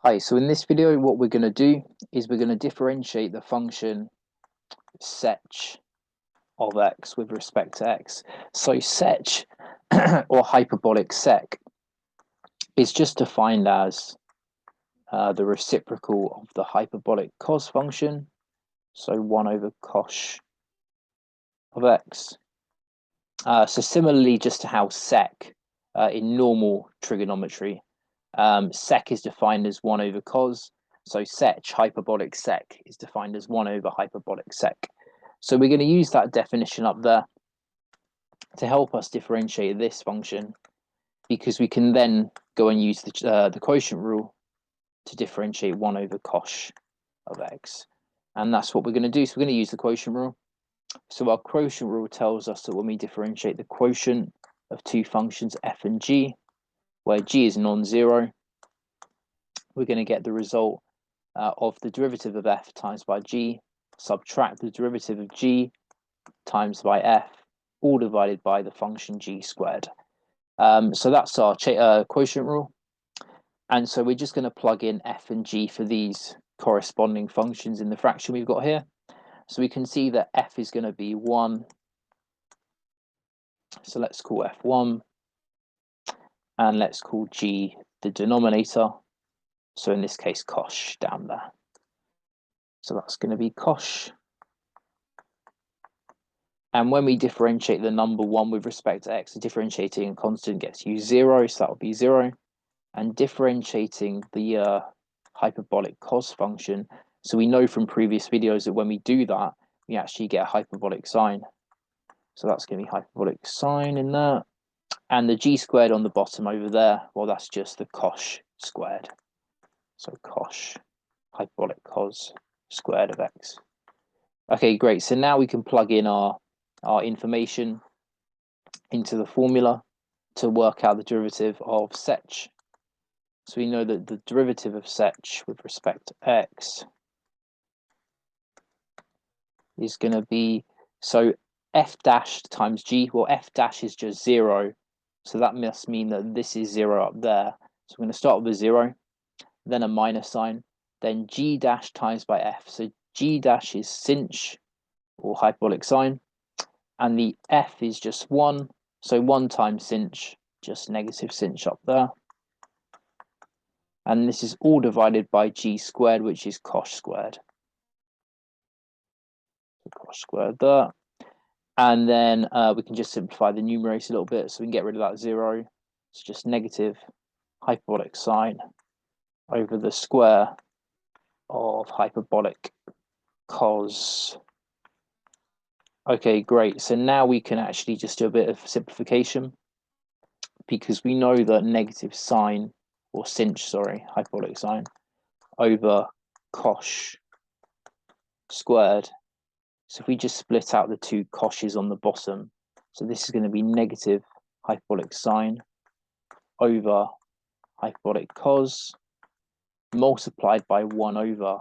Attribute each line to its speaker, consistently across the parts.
Speaker 1: Hi, so in this video, what we're going to do is we're going to differentiate the function sech of x with respect to x. So sech or hyperbolic sec is just defined as the reciprocal of the hyperbolic cos function, so 1 over cosh of x. So similarly, just to how sec in normal trigonometry, sec is defined as 1 over cos. So sech, hyperbolic sec, is defined as 1 over hyperbolic sec. So we're going to use that definition up there to help us differentiate this function, because we can then go and use the quotient rule to differentiate 1 over cosh of x. And that's what we're going to do. So we're going to use the quotient rule. So our quotient rule tells us that when we differentiate the quotient of two functions f and g, where g is non-zero, we're going to get the result of the derivative of f times by g, subtract the derivative of g times by f, all divided by the function g squared. So that's our quotient rule. And so we're just going to plug in f and g for these corresponding functions in the fraction we've got here. So we can see that f is going to be 1. So let's call f 1. And let's call g the denominator. So in this case, cosh down there. So that's going to be cosh. And when we differentiate the number 1 with respect to x, the differentiating constant gets you 0, so that would be 0. And differentiating the hyperbolic cos function, so we know from previous videos that when we do that, we actually get a hyperbolic sine. So that's going to be hyperbolic sine in there. And the g squared on the bottom over there, well, that's just the cosh squared. So cosh, hyperbolic cos squared of x. Okay, great. So now we can plug in our information into the formula to work out the derivative of sech. So we know that the derivative of sech with respect to x is going to be, so f dash times g, well, f dash is just 0. So that must mean that this is 0 up there. So we're going to start with a 0, then a minus sign, then g dash times by f. So g dash is sinh, or hyperbolic sine, and the f is just 1. So 1 times sinh, just negative sinh up there. And this is all divided by g squared, which is cosh squared. So cosh squared there. And then we can just simplify the numerator a little bit, so we can get rid of that 0. It's just negative hyperbolic sine over the square of hyperbolic cos. Okay, great. So now we can actually just do a bit of simplification, because we know that negative sine, or sinh, sorry, hyperbolic sine, over cosh squared. So if we just split out the two coshes on the bottom, so this is going to be negative hyperbolic sine over hyperbolic cos multiplied by 1 over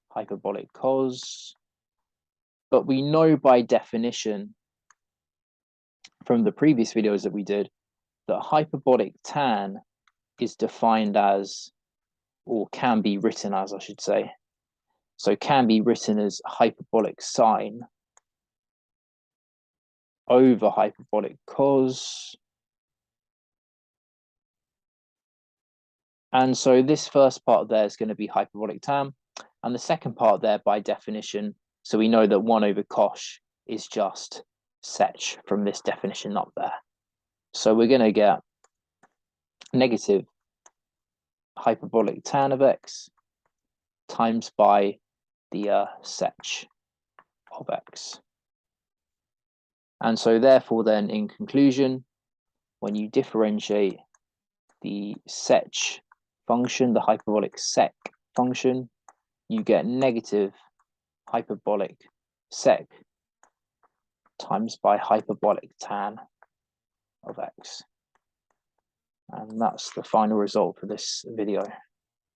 Speaker 1: hyperbolic cos. But we know by definition from the previous videos that we did that hyperbolic tan is defined as, or can be written as, I should say, so can be written as hyperbolic sine over hyperbolic cos. And so this first part there is going to be hyperbolic tan, and the second part there by definition, so we know that 1 over cosh is just sech from this definition up there. So we're going to get negative hyperbolic tan of x times by the sech of x. And so therefore then, in conclusion, when you differentiate the sech function, the hyperbolic sec function, you get negative hyperbolic sec times by hyperbolic tan of x. And that's the final result for this video.